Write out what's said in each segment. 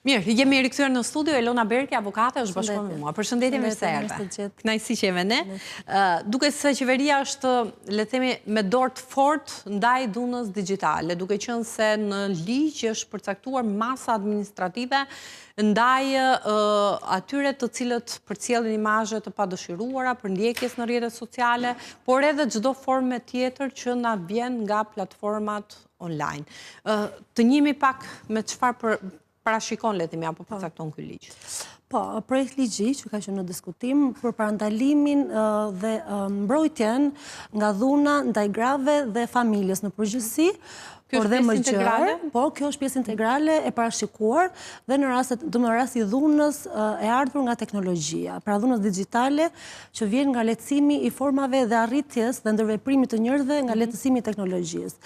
Mirë, jemi rikthyer në studio, Elona Berki, avokate, është bashkë me mua. Përshëndetje, mirë se erdhe. Kënaqësi që jemi ne. Duke se qeveria është, le të themi, me dorë të fortë ndaj dhunës digjitale, duke qenë se në ligj është përcaktuar masa administrative ndaj atyre të cilët përcjellin imazhe të padëshiruara për ndjekjes në rrjetet sociale, por edhe çdo formë tjetër që na vjen nga platformat online. Të njihemi pak me çfarë parashikon, le të themi, apo përcakton ky ligj? Po, projekt ligji që ka qenë në diskutim për parandalimin dhe mbrojtjen nga dhuna ndaj grave dhe familjes në përgjithësi. Kjo është pjesë integrale? Po, kjo është pjesë integrale e parashikuar dhe në rasti dhunës e ardhur nga teknologjia, pra dhunës digjitale që vjen nga lehtësimi i formave dhe arritjes dhe ndërveprimit të njerëzve nga lehtësimi i teknologjisë.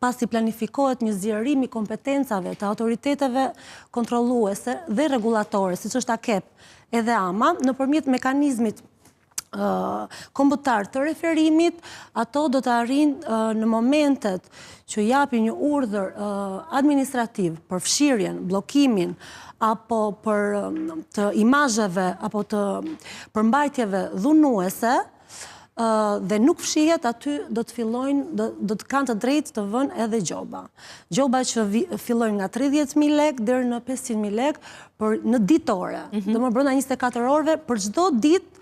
Pasi planifikohet një zgjerim i kompetencave të autoriteteve kontrolluese dhe regulatore, siç është AKEP edhe AMA, nëpërmjet mekanizmit kombëtar të referimit, ato do të arrijnë në momentet që japin një urdhër administrativ për fshirjen, bllokimin apo për të imazheve apo të përmbajtjeve dhunuese, dhe nuk fshihet, aty do të fillojnë, do të kanë të drejtë të vënë edhe gjoba. Gjoba që fillojnë nga 30.000 lekë deri në 500.000 lekë në ditore. Domethënë brenda 24 orëve për çdo ditë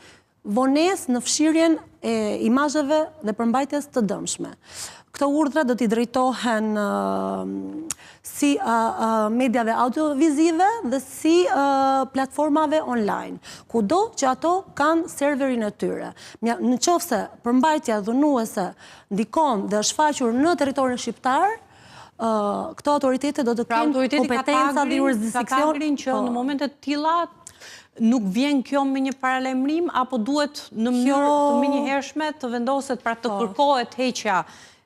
vonesë në fshirjen e imazheve dhe përmbajtjes të dëmshme. Këto urdhra do t'i drejtohen si mediave audiovizive dhe si platformave online, kudo që ato kanë serverin e tyre. Në qoftë se përmbajtja dhunuese ndikon dhe është faqur në territorin shqiptar, këto autoritete do të kenë kompetenca dhe jurisdiksion. Ka tagrin që në momente të tilla nuk vjen kjo me një paralajmërim, apo duhet në mënyrë të menjëhershme të vendoset, pra të kërkohet heqja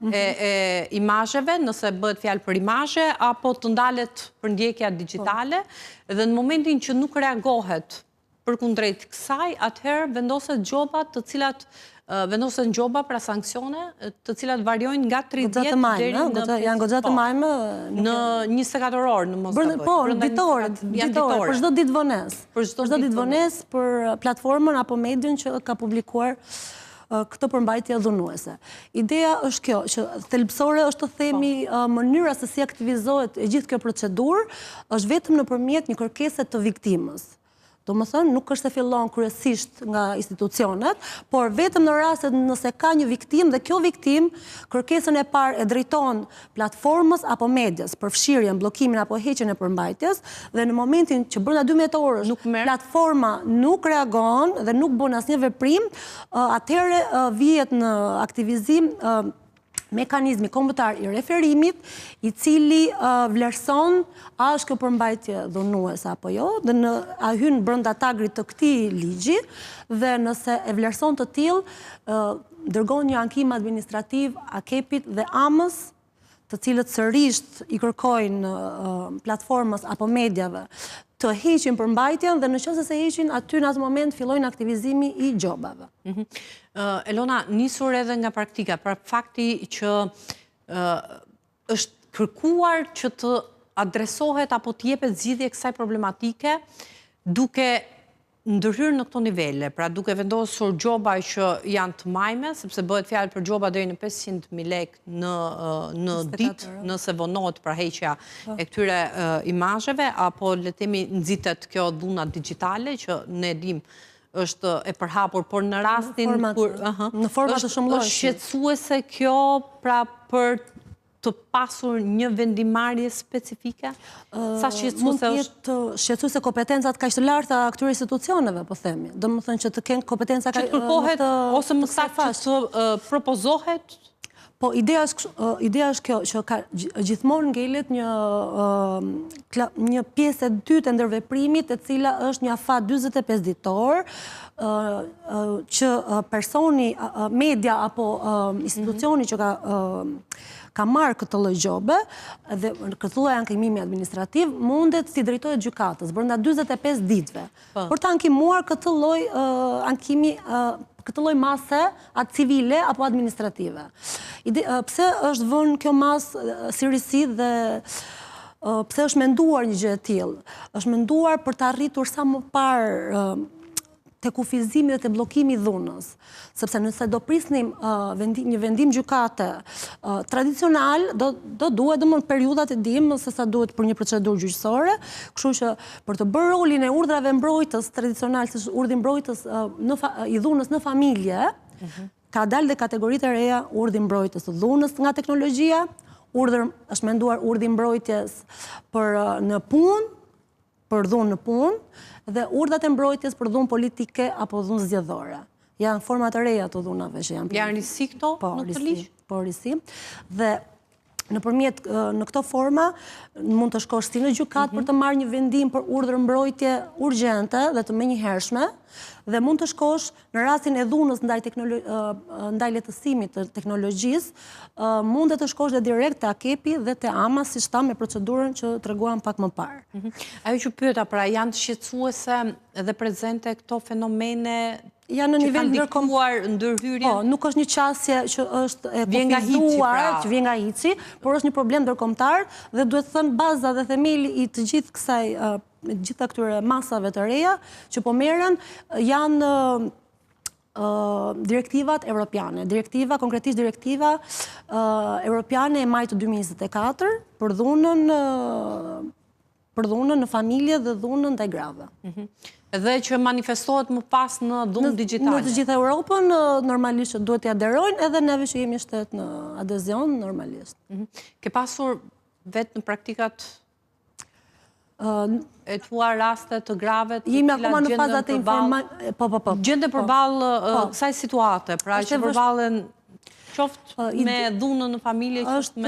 e imazheve, nëse bëhet fjalë për imazhe, apo të ndalet për ndjekja digjitale, dhe në momentin që nuk reagohet përkundrejt kësaj, atëherë vendoset gjoba të cilat vendosen gjoba, pra sanksione, të cilat variojnë nga 30 deri në janë goxha të majme në 24 orë në mos gaboj. Po, ditore, për çdo ditë vonesë. Për çdo ditë vonesë për platformën apo mediun që ka publikuar këtë përmbajtje dhunuese. Ideja është kjo, që thelbësore është të themi mënyra se si aktivizohet e gjithë kjo procedurë, është vetëm nëpërmjet një kërkese të viktimës. Domethënë, nuk është se fillon kryesisht nga institucionet, por vetëm në rastet nëse ka një viktim dhe kjo viktim kërkesën e parë e drejton platformës apo medias për fshirjen, bllokimin apo heqjen e përmbajtjes, dhe në momentin që brenda 12 orësh platforma nuk reagon dhe nuk bën asnjë veprim, atëherë vihet në aktivizim mekanizmi kombëtar i referimit, i cili vlerëson a është kjo përmbajtje dhunuese apo jo, dhe a hyn brenda tagrit të këtij ligji, dhe nëse e vlerëson të tillë, dërgon një ankim administrativ AKEP-it dhe AMës, të cilët sërish i kërkojnë platformës apo mediave të heqin përmbajtjen, dhe nëse se heqin, aty në atë moment fillojnë aktivizimi i gjobave. Elona, nisur edhe nga praktika, pra fakti që është kërkuar që të adresohet apo të jepet zgjidhje kësaj problematike duke ndërhyrë në këto nivele, pra duke vendosur gjoba që janë të majme, sepse bëhet fjalë për gjoba deri në 500.000 lekë në ditë, nëse vonohet pra heqja e këtyre imazheve, apo le të themi nxitet kjo dhuna digjitale që ne dim është e përhapur, por në rastin kur në forma të shumëllojshme. Është shqetësuese kjo pra për të pasur një vendimarrje specifike? Sa shqetësuese mund të jetë shqetësuese kompetencat kaq të larta këtyre institucioneve, po themi. Domethënë që të kenë kompetenca kaq të kërkohet ose më saktë që të propozohet. Po, ideja është kjo, që gjithmonë ngelet një pjesë e dytë e ndërveprimit, e cila është një afat 45 ditor, që personi, media apo institucioni që ka marrë këtë lloj gjobe, dhe këtë lloj ankimimi administrativ, mundet si drejtohet gjykatës brenda 45 ditëve, për të ankimuar këtë lloj ankimi, këtë lloj mase civile apo administrative. Pse është vënë kjo masë si risi dhe pse është menduar një gjë e tillë? Është menduar për të arritur sa më parë te kufizimi dhe te bllokimi i dhunës. Sepse nëse do prisnim një vendim gjykate tradicional, do duhet periudhat e dimë se sa duhet për një procedurë gjyqësore, kështu që për të bërë rolin e urdhrave mbrojtës tradicional, si urdhri mbrojtës i dhunës në familje, ka dalë dhe kategoritë e reja urdhri mbrojtës të dhunës nga teknologjia, është menduar urdhri mbrojtjes për në punë, për dhunë në punë, dhe urdhat e mbrojtjes për dhunë politike apo dhunë zgjedhore. Janë format e reja të dhunave që janë. Janë risi këto në të ligj? Po, risi. Dhe në këto forma mund të shkosh si në gjykat për të marrë një vendim për urdhër mbrojtje urgjente dhe të menjëhershme, dhe mund të shkosh në rastin e dhunës ndaj lehtësimit të teknologjisë, mund të shkosh dhe direkt te AKEP-i dhe te AMA, siç tham me procedurën që treguam pak më parë. Ajo që pyeta, pra janë të shqetësuese dhe prezente këto fenomene janë në nivel ndërkombëtar ndërhyrje? Po, nuk është një qasje që është e kufizuar, që vjen nga hiçi, por është një problem ndërkombëtar dhe duhet thënë baza dhe themeli i të gjithë kësaj gjitha këtyre masave të reja që po merren janë direktivat evropiane. Konkretisht direktiva evropiane e majit të 2024 për dhunën në familje dhe dhunën ndaj grave. Dhe që manifestohet më pas në dhunë digjitale. Në të gjitha Europën, normalisht duhet të aderojnë, edhe neve që jemi shtet në adezion, normalisht. Ke pasur vetë në praktikat e tua raste të grave të jemi akoma në fazat e informacionit. Gjende përballë kësaj situate, pra që përballen qoftë me dhunën në familje, qoftë me...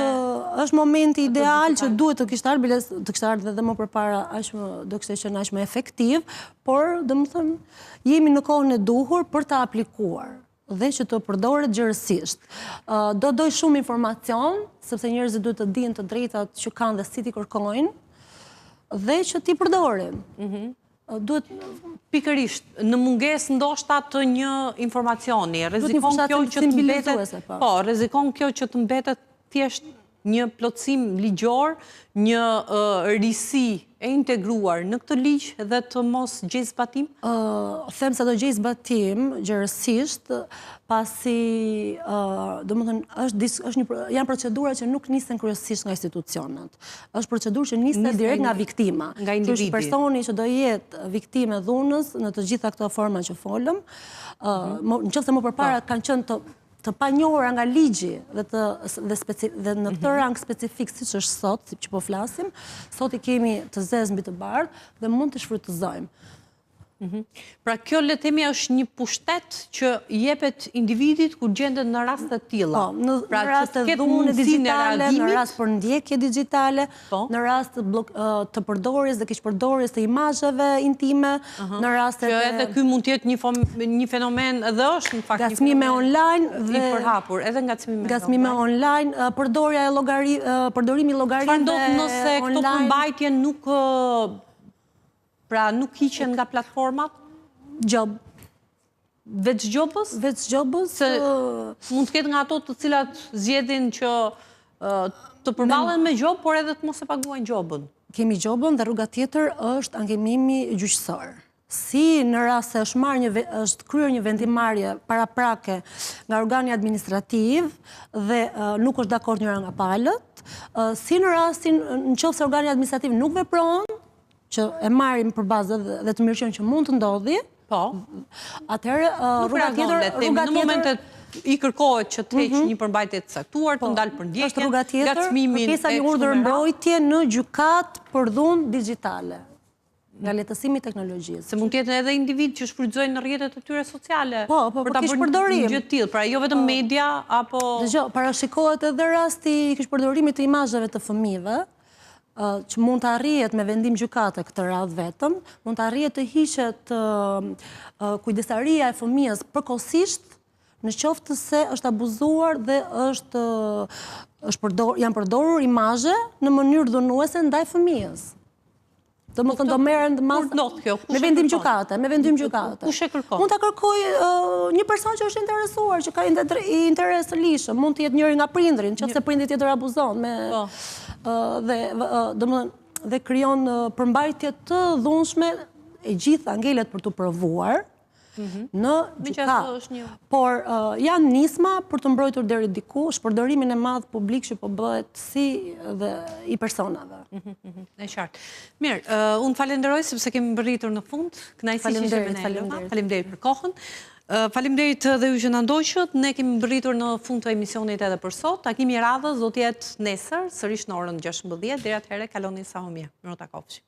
është momenti ideal që duhet të kishte ardhur edhe më përpara, do kishte qenë aq më efektiv, por domethënë jemi në kohën e duhur për të aplikuar dhe që të përdoret gjërësisht. Do doj shumë informacion, sepse njerëzit duhet të dinë të drejtat që kanë dhe si t'i kërkojnë, dhe që t'i përdorin. Duhet pikërisht në mungesë ndoshta të një informacioni, rrezikon kjo që të mbetet thjesht një plotësim ligjor, një risi e integruar në këtë ligj dhe të mos gjej zbatim? Them se do gjej zbatim gjërësisht, pasi janë procedura që nuk nisen kryesisht nga institucionet. Është procedurë që nisen direkt nga viktima. Nga individi. Personi që do jetë viktime dhunës në të gjitha këto forma që folëm, nëse më përpara kanë qenë të panjohura nga ligji dhe në këtë rang specifik siç është sot, që po flasim, sot i kemi të zezë mbi të bardhë dhe mund të shfrytëzojmë. Pra kjo le të themi është një pushtet që jepet individit kur gjendet në raste të tilla. Në rast të dhunë digjitale, në rast për ndjekje digjitale, në rast të përdorjes dhe keqpërdorjes të imazheve intime, në raste që edhe ky mund të jetë një fenomen edhe është në fakt një ngacmime online dhe i përhapur, edhe ngacmime online, përdorja e përdorimi i llogarive online. Çfarë ndodh nëse këto përmbajtje nuk hiqen nga platformat? Job. Veç gjobës? Veç gjobës. Mund të ketë nga ato të cilat zgjedhin që të përballen me gjobë, por edhe të mos e paguajnë gjobën. Kemi gjobën dhe rruga tjetër është ankemimi gjyqësor. Si në rast se është kryer një vendimarrje paraprake nga organi administrativ dhe nuk është dakord njëra nga palët, si në rastin nëse organi administrativ nuk vepron, që e marrim për bazë dhe të mirëqen që mund të ndodhi, atëherë rruga tjetër... Në momentet i kërkohet që të heqë një përmbajtje të caktuar, të ndalë për ndjekjen, ngacmimin... Kërkesa një urdhër mbrojtje në gjykat për dhunë digjitale, nga lehtësimi i teknologjisë. Se mund të jetë edhe individ që shfrytëzojnë në rrjetet e tyre sociale. Për ta bërë një gjë të tillë, pra jo vetëm media apo... Dgjoj, parashikohet edhe rasti i kishpërdorimit të imazheve të fëmijëve, që mund të arrihet me vendim gjykate këtë radhë vetëm, mund të arrihet të hiqet kujdesaria e fëmijës përkohësisht, në qoftë se është abuzuar dhe janë përdorur imazhe në mënyrë dhunuese ndaj fëmijës. Domethënë do merren me vendim gjykate, Kush e kërkon? Mund ta kërkojë një person që është interesuar, që ka interes të lishëm, mund të jetë njëri nga prindrit, nëse prindri tjetër abuzon me dhe krijon përmbajtje të dhunshme e gjithë angelet për të provuar në gjykat. Por janë nisma për të mbrojtur deri diku shpërdorimin e madh publik që po bëhet si dhe i personave. E qartë. Mirë, unë falenderoj sepse kemi mbërritur në fund. Kënaqësi që ishte me ne. Faleminderit për kohën. Faleminderit dhe ju që na ndoqët. Ne kemi mbërritur në fund të emisionit edhe për sot. Takimi i radhës do të jetë nesër, sërish në orën 16:00. Deri atëherë kaloni sa më mirë. Mirë takofshi.